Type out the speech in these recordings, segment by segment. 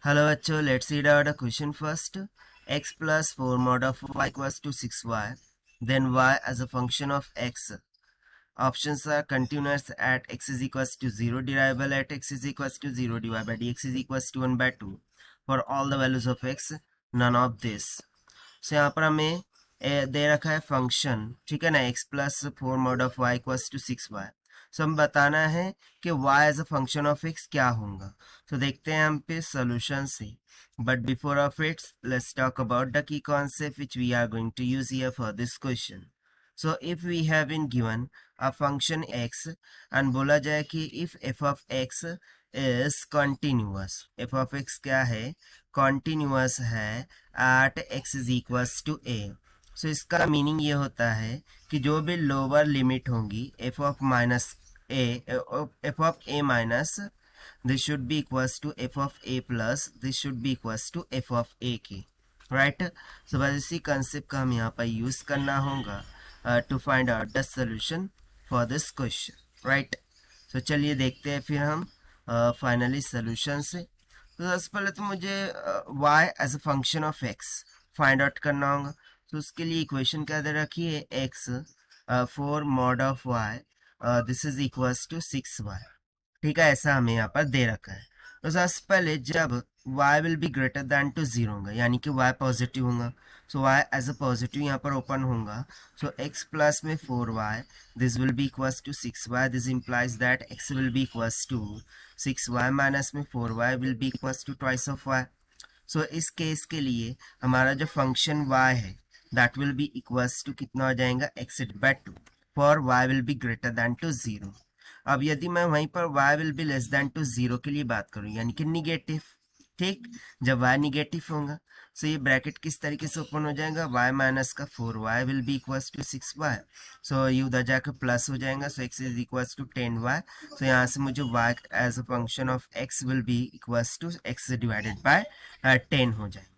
Hello बच्चों, let's read out the question first. X plus 4 mod of y equals to 6y. Then y as a function of x. Options are continuous at x is equals to 0, derivable at x is equals to 0, dy by dx is equals to 1 by 2. For all the values of x, none of this. So यहाँ पर हमें दे रखा है function, ठीक है ना, x plus 4 mod of y equals to 6y. So हम बताना है कि y as a function of x क्या होगा. तो देखते हैं हम पे सोल्यूशन से. But before of its let's talk about the key concept which we are going to use here for this question. So if we have been given a function x and बोला जाए कि if f of x is continuous, f of x क्या है, continuous है at x is equals to a. So इसका meaning ये होता है कि जो भी लोअर लिमिट होंगी f of minus f of a minus, this should be equals to f of a plus, this should be equals to f of a की, right? so बस इसी कंसेप्ट का हम यहाँ पर यूज करना होगा to find out the solution for this question, right? so चलिए देखते हैं फिर हम फाइनली सोल्यूशन से. तो सबसे पहले तो मुझे y as a function of x find out करना होगा. तो उसके लिए इक्वेशन क्या दे रखी है, x 4 mod of y this is equals to 6y. ठीक है, ऐसा हमें यहाँ पर दे रखा है. तो सबसे पहले जब y will be greater than to 0 होगा, यानी कि y पॉजिटिव होगा, so y as a positive यहाँ पर ओपन होगा. सो x प्लस में 4y this will be equals to 6y. This implies that x will be equals to 6y minus में 4y will be equals to twice of y. So इस case के लिए हमारा जो function y है that will be equals to कितना हो जाएगा, x by 2 for y will be greater than to 0. अब यदि मैं वहीं पर y will be less than to 0 के लिए बात करूं, यानी कि निगेटिव, ठीक, जब y निगेटिव होगा सो ये ब्रैकेट किस तरीके से ओपन हो जाएगा, y माइनस का 4y will be equals to 6y. So ये उधर जाकर प्लस हो जाएगा, so x is equals to 10y. So यहाँ से मुझे y as a function of x will be equals to x divided by 10 हो जाएगा.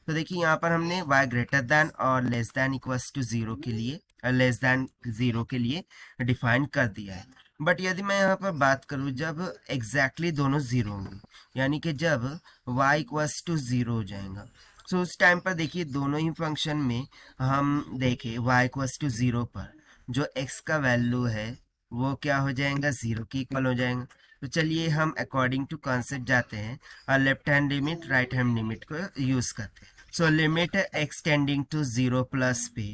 तो देखिए यहाँ पर हमने y ग्रेटर दैन और लेस दैन इक्वल्स टू 0 के लिए, लेस दैन 0 के लिए डिफाइन कर दिया है. बट यदि मैं यहाँ पर बात करूँ जब एग्जैक्टली दोनों जीरो होंगे, यानी कि जब y इक्वल्स टू 0 हो जाएगा, सो उस टाइम पर देखिए दोनों ही फंक्शन में हम देखें y इक्वल्स टू 0 पर जो x का वैल्यू है वो क्या हो जाएगा, 0 के इक्वल हो जाएगा. तो चलिए हम अकॉर्डिंग टू कॉन्सेप्ट जाते हैं और left hand limit right hand limit को यूज करते हैं. So limit extending to 0 plus पे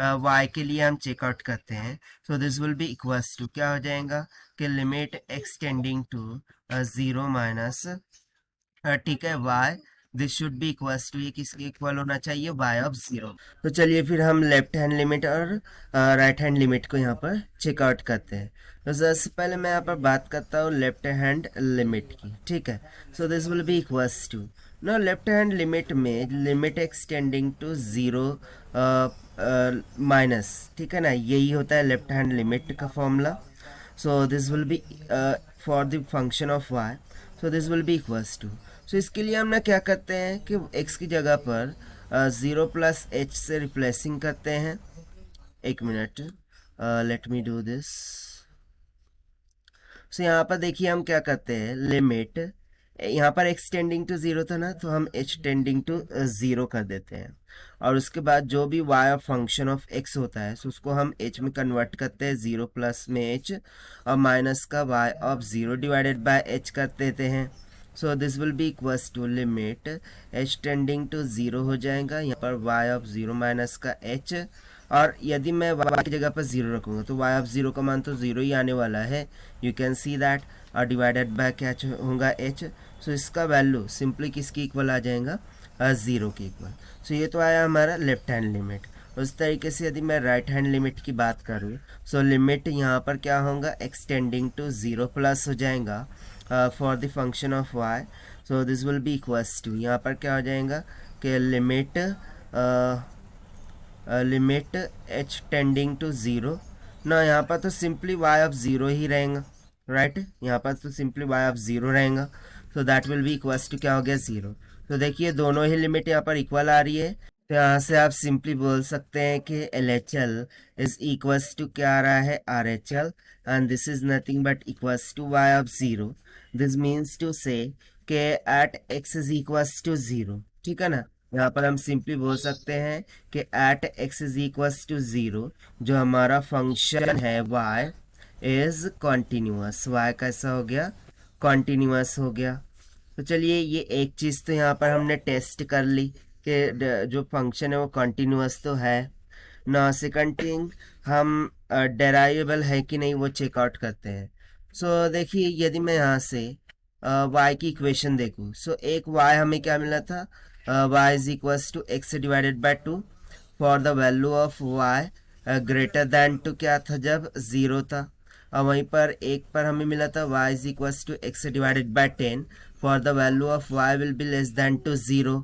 y के लिए हम चेकआउट करते हैं. So this will be equals to क्या हो जाएगा कि लिमिट एक्सटेंडिंग टू 0 माइनस, ठीक है, y this should be equals to, ये किसके इक्वल होना चाहिए, y ऑफ 0. तो चलिए फिर हम लेफ्ट हैंड लिमिट और राइट हैंड लिमिट को यहाँ पर चेकआउट करते हैं. तो सबसे पहले मैं यहाँ पर बात करता हूँ लेफ्ट हैंड लिमिट की, ठीक है. So this will be equals to, no left hand limit में लिमिट एक्सटेंडिंग टू 0 माइनस, ठीक है ना, यही होता है लेफ्ट हैंड लिमिट का formula. So this will be for the function of y, so this will be equals to. सो इसके लिए हम ना क्या करते हैं कि x की जगह पर 0 प्लस h से रिप्लेसिंग करते हैं. एक minute, let me do this. So यहाँ पर देखिए हम क्या करते हैं, लिमिट यहाँ पर x टेंडिंग टू 0 था ना, तो हम h टेंडिंग टू 0 कर देते हैं. और उसके बाद जो भी y of function of x होता है सो उसको हम h में कन्वर्ट करते हैं, 0 प्लस में h और माइनस का y of 0 divided by h कर देते हैं. So this will be equals to limit h tending to 0 हो जाएगा, यहाँ पर y ऑफ 0 माइनस का h. और यदि मैं y की जगह पर 0 रखूँगा तो y ऑफ 0 का मान तो 0 ही आने वाला है, यू कैन सी दैट. और डिवाइडेड बाय क्या होगा, h. सो इसका वैल्यू सिंपली किसकी इक्वल आ जाएगा, 0 के इक्वल. सो ये तो आया हमारा लेफ्ट हैंड लिमिट. उस तरीके से यदि मैं राइट हैंड लिमिट की बात करूँ, सो लिमिट यहाँ पर क्या होगा, एक्सटेंडिंग टू 0 प्लस हो जाएगा for the function of y. So this will be equals to, यहाँ पर क्या हो जाएगा कि limit limit h tending to 0 ना, यहाँ पर तो सिंपली y ऑफ 0 ही रहेगा, राइट, यहाँ पर तो सिंपली y ऑफ 0 रहेगा. So that will be equals to क्या हो गया, 0. तो देखिए दोनों ही लिमिट यहाँ पर इक्वल आ रही है, तो यहाँ से आप सिंपली बोल सकते हैं कि LHL इज इक्वल्स टू क्या आ रहा है, RHL, and this is nothing but equals to y of 0. This means to say कि at x is equals to 0, ठीक है ना। यहाँ पर हम सिंपली बोल सकते हैं कि at x is equals to 0 जो हमारा फंक्शन है y इज कॉन्टिन्यूअस, y कैसा हो गया, कॉन्टिन्यूअस हो गया। तो चलिए ये एक चीज़ तो यहाँ पर हमने टेस्ट कर ली कि जो फंक्शन है वो कॉन्टिन्यूअस तो है ना। सेकंड थिंग, हम डेराइवेबल है कि नहीं वो चेकआउट करते हैं। सो देखिए यदि मैं यहाँ से y की इक्वेशन देखूँ, सो एक y हमें क्या मिला था, y is equals to x divided by 2 for the value of y greater than to क्या था जब 0 था। और वहीं पर एक पर हमें मिला था y is equals to x divided by 10 for the value of y will be less than to 0।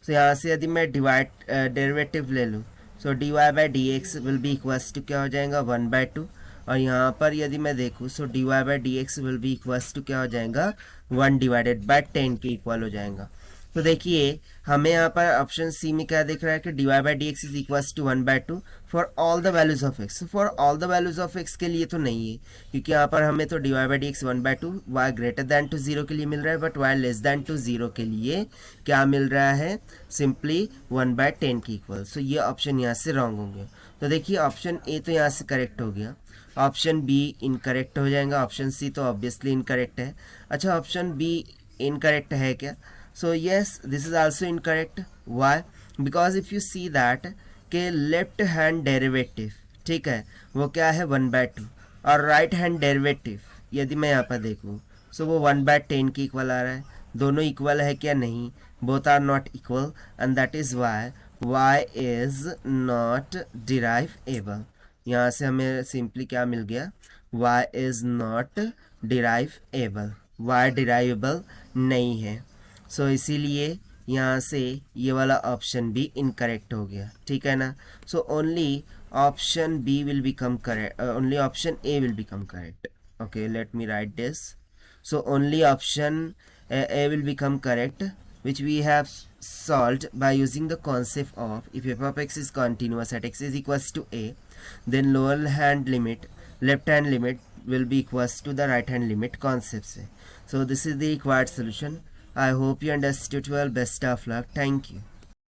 So यहाँ से यदि मैं डेरिवेटिव ले लूँ, so d y by d x will be equals to क्या हो जाएगा 1/2। और यहाँ पर यदि मैं देखूँ, so d y by d x will be equals to क्या हो जाएगा 1/10 के इक्वल हो जाएगा। तो देखिए हमें यहाँ पर ऑप्शन सी में क्या दिख रहा है कि d y by d x is equals to 1/2 for all the values of x. For all the values of x के लिए तो नहीं है, क्योंकि यहाँ पर हमें तो d y by d x 1/2 y greater than to 0 के लिए मिल रहा है, but y less than to 0 के लिए क्या मिल रहा है, सिंपली 1/10 के इक्वल। सो ये ऑप्शन यहाँ से रॉन्ग होंगे। तो देखिए ऑप्शन ए तो यहाँ से करेक्ट हो गया, ऑप्शन बी इनकरेक्ट हो जाएगा, ऑप्शन सी तो ऑब्वियसली इनकरेक्ट है। अच्छा ऑप्शन बी इनकरेक्ट है क्या, so yes this is also incorrect. Why? because if you see that के लेफ्ट हैंड डेरिवेटिव, ठीक है, वो क्या है 1/2 और राइट हैंड डेरिवेटिव यदि मैं यहाँ पर देखूँ सो वो 1/10 की इक्वल आ रहा है। दोनों इक्वल है क्या, नहीं, both are not equal and that is y y is not derivable. यहाँ से हमें सिंपली क्या मिल गया, y is not derivable, y derivable नहीं है। सो इसीलिए यहाँ से ये वाला ऑप्शन भी इनकरेक्ट हो गया, ठीक है ना। So only option B will become correct, only option A will become correct. Okay let me write this. So only option A will become correct which we have solved by using the concept of if f of x is continuous at x is equals to a, then lower hand limit, left hand limit will be equals to the right hand limit concept से। So this is the required solution. I hope you understood well. Best of luck. Thank you.